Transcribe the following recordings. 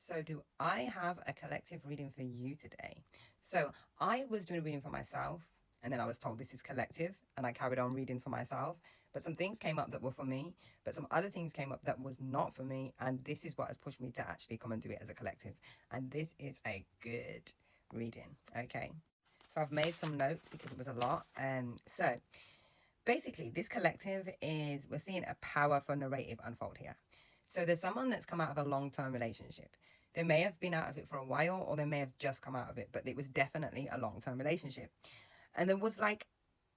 So, do I have a collective reading for you today? So, I was doing a reading for myself, and then I was told this is collective, and I carried on reading for myself. But some things came up that were for me, but some other things came up that was not for me, and this is what has pushed me to actually come and do it as a collective. And this is a good reading, okay? So, I've made some notes because it was a lot. So, basically, this collective is we're seeing a powerful narrative unfold here. So there's someone that's come out of a long-term relationship. They may have been out of it for a while, or they may have just come out of it, but it was definitely a long-term relationship. And there was like,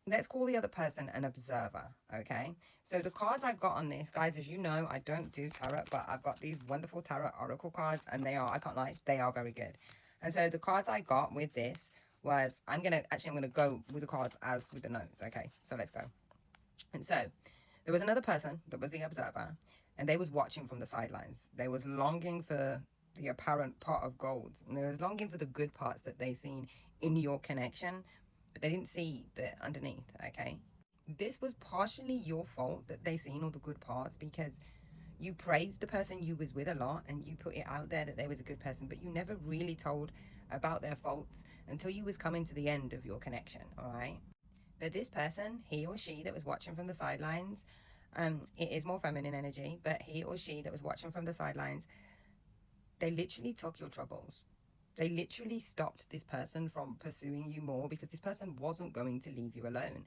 let's call the other person an observer, okay? So the cards I got on this, guys, as you know, I don't do tarot, but I've got these wonderful tarot oracle cards, and they are, I can't lie, they are very good. And so the cards I got with this was, I'm gonna go with the cards as with the notes, okay? So let's go. And so there was another person that was the observer, and they was watching from the sidelines. They was longing for the apparent pot of gold, and they was longing for the good parts that they seen in your connection, but they didn't see the underneath, okay? This was partially your fault that they seen all the good parts, because you praised the person you was with a lot, and you put it out there that they was a good person, but you never really told about their faults until you was coming to the end of your connection, all right? But this person, he or she that was watching from the sidelines, it is more feminine energy, but he or she that was watching from the sidelines, they literally took your troubles. They literally stopped this person from pursuing you more, because this person wasn't going to leave you alone.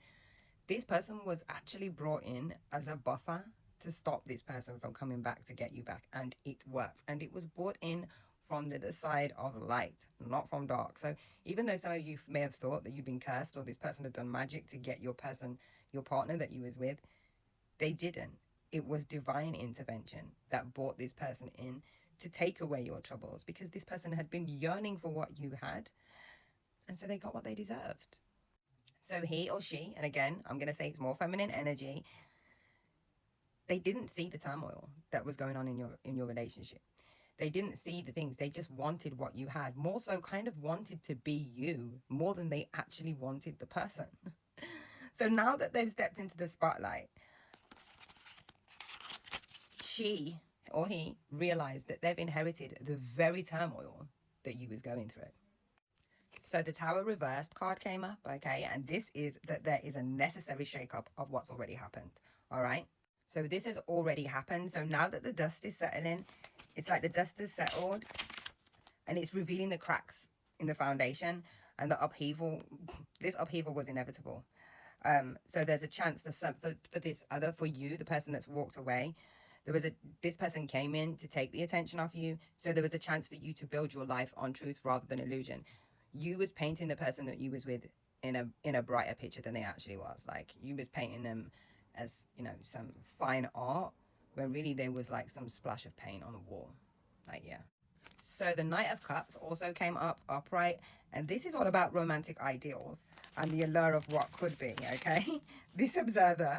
This person was actually brought in as a buffer to stop this person from coming back to get you back, and it worked. And it was brought in from the side of light, not from dark. So even though some of you may have thought that you've been cursed, or this person had done magic to get your partner that you was with, they didn't. It was divine intervention that brought this person in to take away your troubles, because this person had been yearning for what you had, and so they got what they deserved. So he or she, and again, I'm going to say it's more feminine energy, they didn't see the turmoil that was going on in your relationship. They didn't see the things. They just wanted what you had. More so kind of wanted to be you more than they actually wanted the person. So now that they've stepped into the spotlight, she or he realized that they've inherited the very turmoil that you was going through. So the Tower reversed card came up, okay? And this is that there is a necessary shakeup of what's already happened, all right? So this has already happened. So now that the dust is settling, it's like the dust has settled, and it's revealing the cracks in the foundation, and the upheaval. This upheaval was inevitable. So there's a chance for you, the person that's walked away. This person came in to take the attention off you. So there was a chance for you to build your life on truth rather than illusion. You was painting the person that you was with in a brighter picture than they actually was. Like, you was painting them as, some fine art, when really there was like some splash of paint on a wall. Like, yeah. So the Knight of Cups also came up upright, and this is all about romantic ideals and the allure of what could be, okay? This observer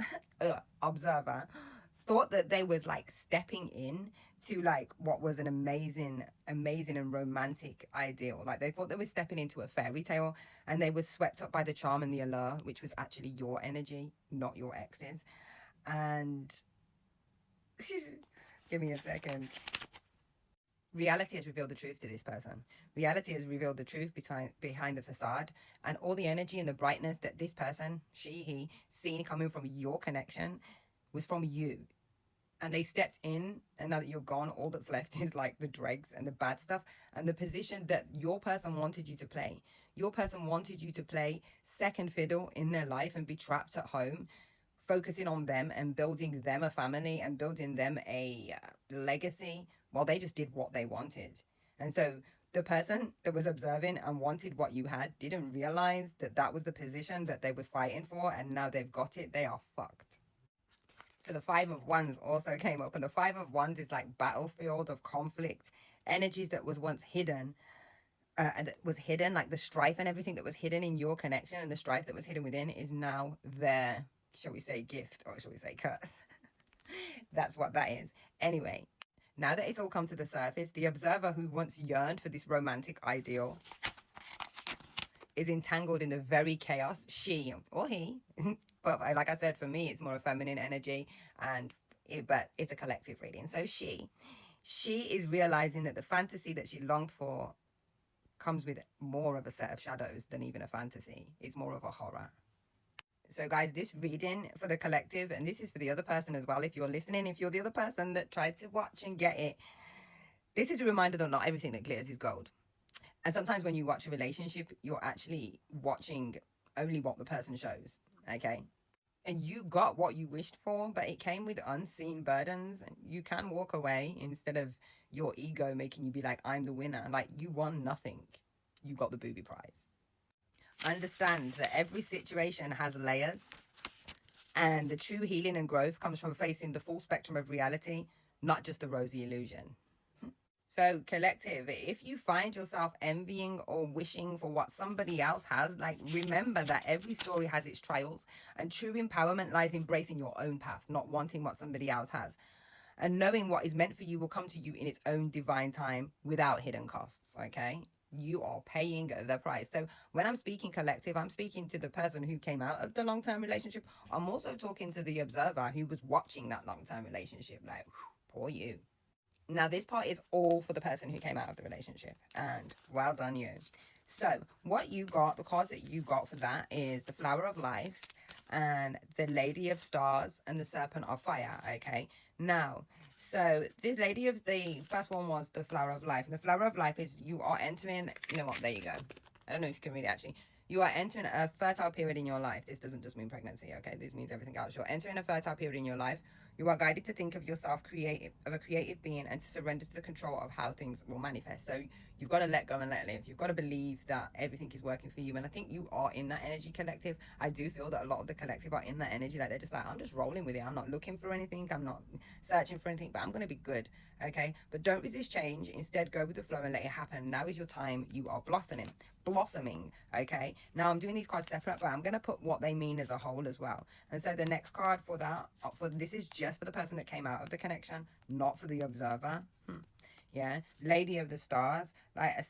thought that they was like stepping in to like what was an amazing and romantic ideal. Like, they thought they were stepping into a fairy tale, and they were swept up by the charm and the allure, which was actually your energy, not your ex's. And give me a second. Reality has revealed the truth to this person. Reality has revealed the truth behind the facade, and all the energy and the brightness that this person, he, seen coming from your connection was from you. And they stepped in, and now that you're gone, all that's left is like the dregs and the bad stuff, and the position that your person wanted you to play. Your person wanted you to play second fiddle in their life and be trapped at home, focusing on them and building them a family and building them a legacy, while they just did what they wanted. And so the person that was observing and wanted what you had didn't realize that that was the position that they was fighting for, and now they've got it. They are fucked. So the Five of Wands also came up, and the Five of Wands is like battlefield of conflict, energies that was once hidden, and that was hidden, like the strife and everything that was hidden in your connection, and the strife that was hidden within is now their, shall we say, gift, or shall we say curse. That's what that is. Anyway, now that it's all come to the surface, the observer who once yearned for this romantic ideal is entangled in the very chaos, she or he, but like I said, for me, it's more a feminine energy, but it's a collective reading. So she She is realizing that the fantasy that she longed for comes with more of a set of shadows than even a fantasy. It's more of a horror. So, guys, this reading for the collective, and this is for the other person as well. If you're listening, if you're the other person that tried to watch and get it, this is a reminder that not everything that glitters is gold. And sometimes when you watch a relationship, you're actually watching only what the person shows. Okay. And you got what you wished for, but it came with unseen burdens. And you can walk away instead of your ego making you be like, I'm the winner. Like, you won nothing. You got the booby prize. Understand that every situation has layers, and the true healing and growth comes from facing the full spectrum of reality, not just the rosy illusion. So, collective, if you find yourself envying or wishing for what somebody else has, like, remember that every story has its trials, and true empowerment lies in embracing your own path, not wanting what somebody else has. And knowing what is meant for you will come to you in its own divine time without hidden costs, okay? You are paying the price. So when I'm speaking collective, I'm speaking to the person who came out of the long-term relationship. I'm also talking to the observer who was watching that long-term relationship. Like, whew, poor you. Now, this part is all for the person who came out of the relationship. And well done, you. So what you got, the cards that you got for that is the Flower of Life and the Lady of Stars and the Serpent of Fire, okay? Now, so this Lady of, the first one was the Flower of Life. And the Flower of Life is you are entering, you know what, there you go. I don't know if you can read it actually. You are entering a fertile period in your life. This doesn't just mean pregnancy, okay? This means everything else. You're entering a fertile period in your life. You are guided to think of yourself of a creative being and to surrender to the control of how things will manifest. So you've got to let go and let live. You've got to believe that everything is working for you. And I think you are in that energy, collective. I do feel that a lot of the collective are in that energy. Like, they're just like, I'm just rolling with it. I'm not looking for anything. I'm not searching for anything, but I'm going to be good. Okay. But don't resist change. Instead, go with the flow and let it happen. Now is your time. You are blossoming. Okay. Now I'm doing these cards separate, but I'm going to put what they mean as a whole as well. And so the next card for that, for this is just for the person that came out of the connection, not for the observer. Yeah, Lady of the Stars, like a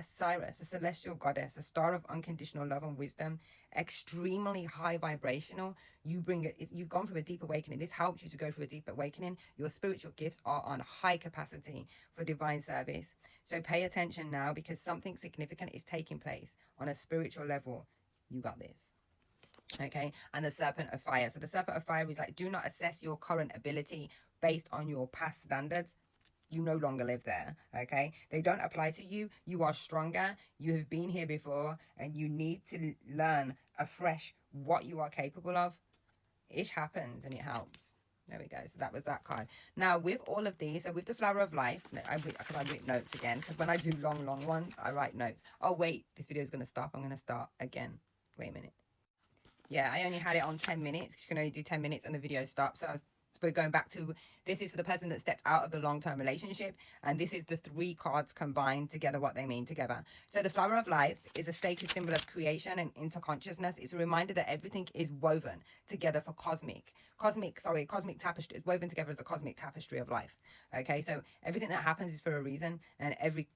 Cyrus, a celestial goddess, a star of unconditional love and wisdom, extremely high vibrational. You've gone through a deep awakening. This helps you to go through a deep awakening. Your spiritual gifts are on high capacity for divine service. So pay attention now, because something significant is taking place on a spiritual level. You got this. Okay, and the Serpent of Fire. So the Serpent of Fire is like, do not assess your current ability based on your past standards. You no longer live there. Okay, they don't apply to you. You are stronger. You have been here before, and you need to learn afresh what you are capable of. Ish happens and it helps. There we go. So that was that card. Now with all of these, so with the Flower of Life, I write notes again, because when I do long ones, I write notes. Oh wait, this video is going to stop. I'm going to start again. Wait a minute. Yeah, I only had it on 10 minutes, because you can only do 10 minutes and the video stops. So I was going back to, this is for the person that stepped out of the long-term relationship, and this is the 3 cards combined together, what they mean together. So the Flower of Life is a sacred symbol of creation and interconsciousness. It's a reminder that everything is woven together for cosmic tapestry. It's woven together as the cosmic tapestry of life. Okay, so everything that happens is for a reason, and every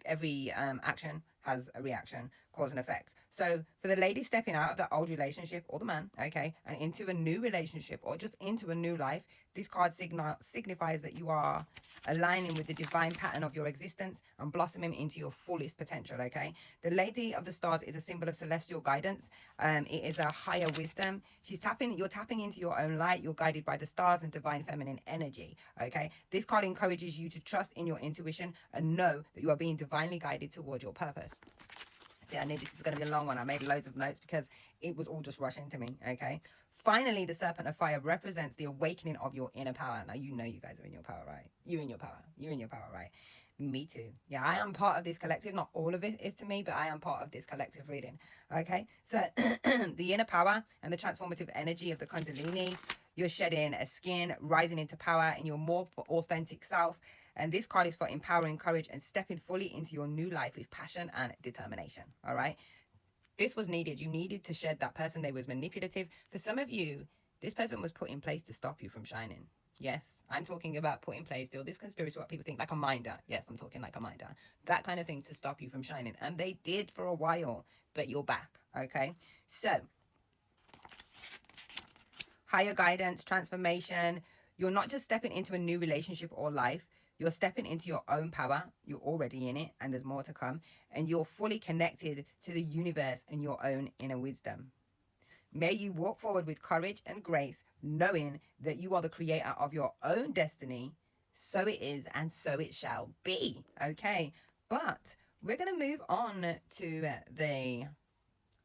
action has a reaction, cause and effect. So for the lady stepping out of that old relationship, or the man, okay, and into a new relationship, or just into a new life, this card signifies that you are aligning with the divine pattern of your existence and blossoming into your fullest potential, okay? The Lady of the Stars is a symbol of celestial guidance. It is a higher wisdom. You're tapping into your own light. You're guided by the stars and divine feminine energy, okay? This card encourages you to trust in your intuition and know that you are being divinely guided towards your purpose. Yeah, I knew this is going to be a long one. I made loads of notes because it was all just rushing to me, okay? Finally, the Serpent of Fire represents the awakening of your inner power. Now, you know you guys are in your power, right? You're in your power. You're in your power, right? Me too. Yeah, I am part of this collective. Not all of it is to me, but I am part of this collective reading, okay? So, the inner power and the transformative energy of the Kundalini, you're shedding a skin, rising into power in your more authentic self. And this card is for empowering courage and stepping fully into your new life with passion and determination, all right? This was needed. You needed to shed that person that was manipulative. For some of you, this person was put in place to stop you from shining. Yes, I'm talking about put in place, still this conspiracy, what people think, like a minder. Yes, I'm talking like a minder. That kind of thing to stop you from shining. And they did for a while, but you're back, okay? So, higher guidance, transformation. You're not just stepping into a new relationship or life. You're stepping into your own power. You're already in it, and there's more to come. And you're fully connected to the universe and your own inner wisdom. May you walk forward with courage and grace, knowing that you are the creator of your own destiny. So it is, and so it shall be. Okay, but we're going to move on to the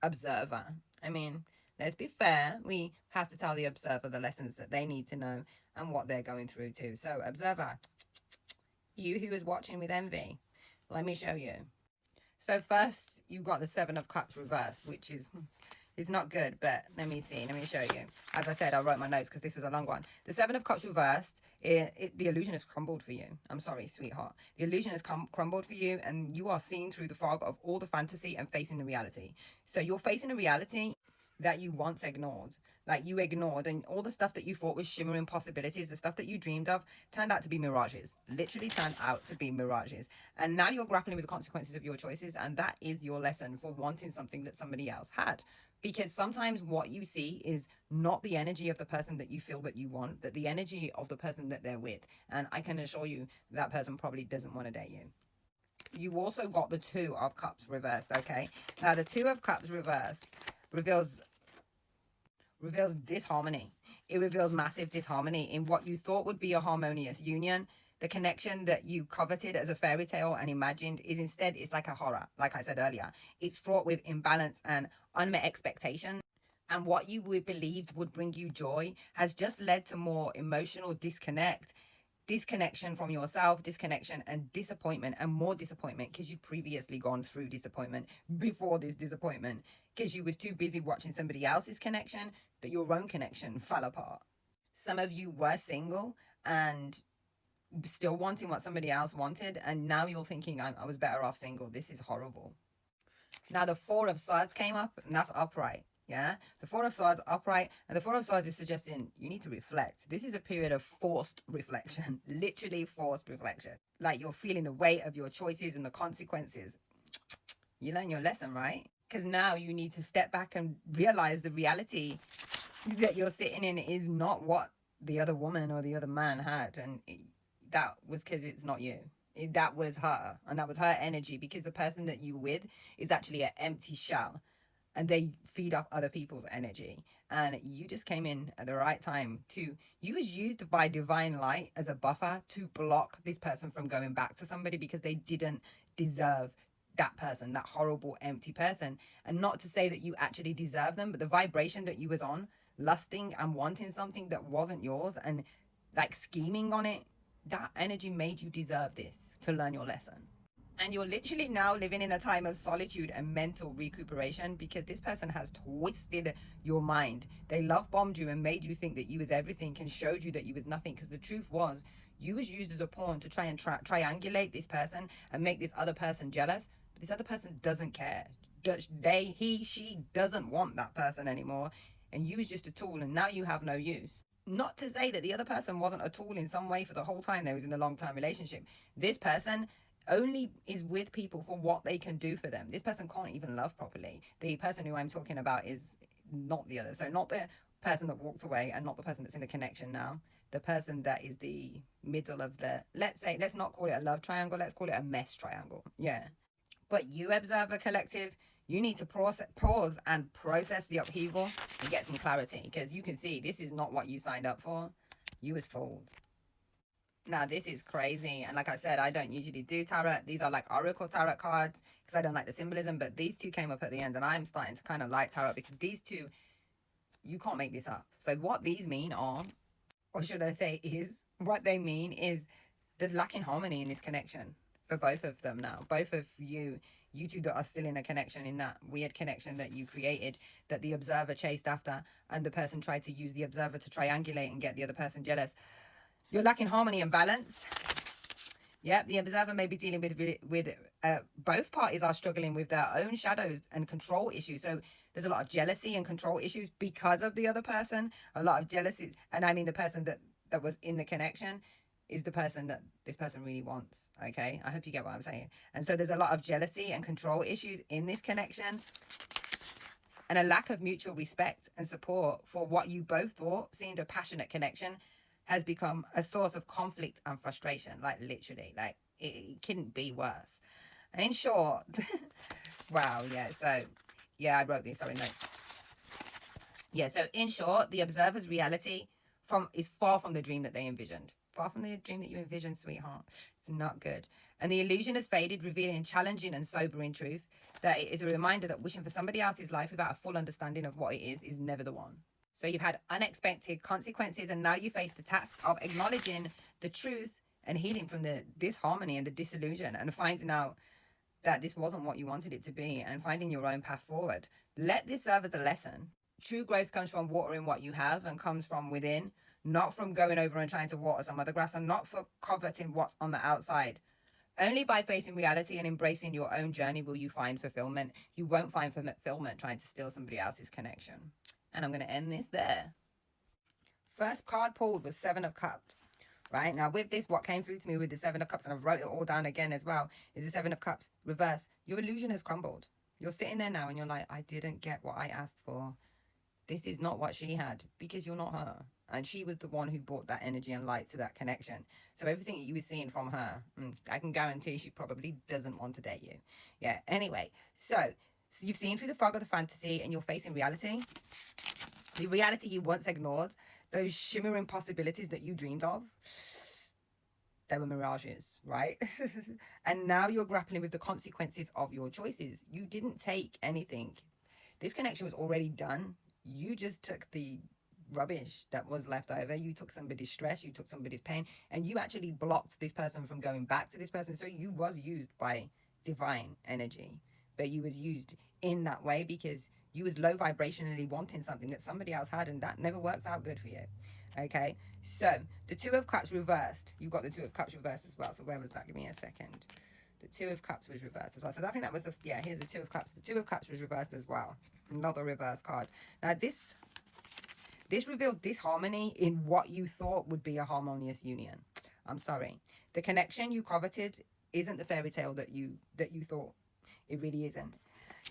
observer. I mean, let's be fair. We have to tell the observer the lessons that they need to know and what they're going through too. So, observer, you who is watching with envy, let me show you. So first, you've got the Seven of Cups reversed, which is... it's not good, but let me see. Let me show you. As I said, I wrote my notes because this was a long one. The Seven of Cups reversed, the illusion has crumbled for you. I'm sorry, sweetheart. The illusion has crumbled for you, and you are seeing through the fog of all the fantasy and facing the reality. So you're facing a reality that you once ignored. Like you ignored, and all the stuff that you thought was shimmering possibilities, the stuff that you dreamed of, turned out to be mirages. Literally turned out to be mirages. And now you're grappling with the consequences of your choices, and that is your lesson for wanting something that somebody else had. Because sometimes what you see is not the energy of the person that you feel that you want, but the energy of the person that they're with. And I can assure you that person probably doesn't want to date you. You also got the Two of Cups reversed, okay? Now, the Two of Cups reversed reveals disharmony. It reveals massive disharmony in what you thought would be a harmonious union. The connection that you coveted as a fairy tale and imagined is instead, it's like a horror. Like I said earlier, it's fraught with imbalance and unmet expectation. And what you believed would bring you joy has just led to more emotional disconnection from yourself, disconnection and disappointment, and more disappointment because you'd previously gone through disappointment before this disappointment, because you was too busy watching somebody else's connection that your own connection fell apart. Some of you were single and still wanting what somebody else wanted, and now you're thinking, I was better off single. This is horrible. Now the Four of Swords came up, and that's upright. Yeah, the Four of Swords upright, and the Four of Swords is suggesting you need to reflect. This is a period of forced reflection, literally forced reflection. Like you're feeling the weight of your choices and the consequences. You learn your lesson, right? Because now you need to step back and realize the reality that you're sitting in is not what the other woman or the other man had, and that was because it's not you. That was her, and that was her energy, because the person that you with is actually an empty shell, and they feed off other people's energy. And you just came in at the right time you was used by divine light as a buffer to block this person from going back to somebody, because they didn't deserve that person, that horrible empty person. And not to say that you actually deserve them, but the vibration that you was on, lusting and wanting something that wasn't yours and like scheming on it, that energy made you deserve this, to learn your lesson. And you're literally now living in a time of solitude and mental recuperation, because this person has twisted your mind. They love bombed you and made you think that you was everything and showed you that you was nothing, because the truth was you was used as a pawn to try and triangulate this person and make this other person jealous. But this other person doesn't care. She doesn't want that person anymore. And you was just a tool, and now you have no use. Not to say that the other person wasn't a tool in some way for the whole time they was in a long-term relationship. This person only is with people for what they can do for them. This person can't even love properly. The person who I'm talking about is not the other. So not the person that walked away, and not the person that's in the connection now. The person that is the middle of the, let's not call it a love triangle. Let's call it a mess triangle. Yeah. But you, Observer Collective, you need to pause and process the upheaval and get some clarity, because you can see this is not what you signed up for. You was fooled. Now, this is crazy. And like I said, I don't usually do tarot. These are like Oracle tarot cards because I don't like the symbolism. But these two came up at the end, and I'm starting to kind of like tarot, because these two, you can't make this up. So what these mean are, or should I say is, what they mean is there's lacking harmony in this connection for both of them now. Both of you two that are still in a connection, in that weird connection that you created, that the observer chased after, and the person tried to use the observer to triangulate and get the other person jealous. You're lacking harmony and balance. Yep, the observer may be dealing with both parties are struggling with their own shadows and control issues. So there's a lot of jealousy and control issues because of the other person. A lot of jealousy, and I mean the person that was in the connection is the person that this person really wants. Okay, I hope you get what I'm saying. And so there's a lot of jealousy and control issues in this connection, and a lack of mutual respect and support for what you both thought seemed a passionate connection. has become a source of conflict and frustration. Like, literally, like, it couldn't be worse. And in short, wow, yeah, so, yeah, I wrote these, sorry, notes. Yeah, so in short, the observer's reality is far from the dream that they envisioned. Far from the dream that you envisioned, sweetheart. It's not good. And the illusion has faded, revealing challenging and sobering truth that it is a reminder that wishing for somebody else's life without a full understanding of what it is never the one. So you've had unexpected consequences, and now you face the task of acknowledging the truth and healing from the disharmony and the disillusion, and finding out that this wasn't what you wanted it to be, and finding your own path forward. Let this serve as a lesson. True growth comes from watering what you have and comes from within, not from going over and trying to water some other grass, and not for coveting what's on the outside. Only by facing reality and embracing your own journey will you find fulfillment. You won't find fulfillment trying to steal somebody else's connection. And I'm going to end this there. First card pulled was Seven of Cups. Right, now with this, what came through to me with the Seven of Cups, and I've wrote it all down again as well, is the Seven of Cups reverse. Your illusion has crumbled. You're sitting there now and you're like, I didn't get what I asked for. This is not what she had, because you're not her. And she was the one who brought that energy and light to that connection. So everything that you were seeing from her, I can guarantee she probably doesn't want to date you. Yeah, anyway, so you've seen through the fog of the fantasy and you're facing reality. The reality you once ignored, those shimmering possibilities that you dreamed of, they were mirages, right? And now you're grappling with the consequences of your choices. You didn't take anything. This connection was already done. You just took the rubbish that was left over. You took somebody's stress, you took somebody's pain, and you actually blocked this person from going back to this person. So you was used by divine energy, but you was used in that way because you was low vibrationally wanting something that somebody else had, and that never works out good for you. Okay, so the Two of Cups reversed. You've got the Two of Cups reversed as well. So where was that? Give me a second. The Two of Cups was reversed as well. So I think that was here's the Two of Cups. The Two of Cups was reversed as well. Another reverse card. Now this revealed disharmony in what you thought would be a harmonious union. I'm sorry. The connection you coveted isn't the fairy tale that you thought. It really isn't.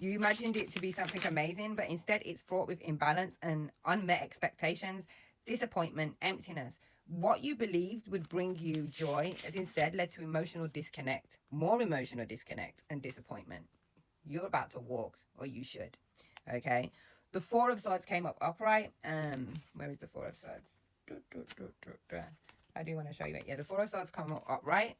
You imagined it to be something amazing, but instead it's fraught with imbalance and unmet expectations, disappointment, emptiness. What you believed would bring you joy has instead led to emotional disconnect, more emotional disconnect and disappointment. You're about to walk, or you should. Okay? The Four of Swords came up upright. Where is the Four of Swords? I do want to show you it. Yeah, the Four of Swords come up upright.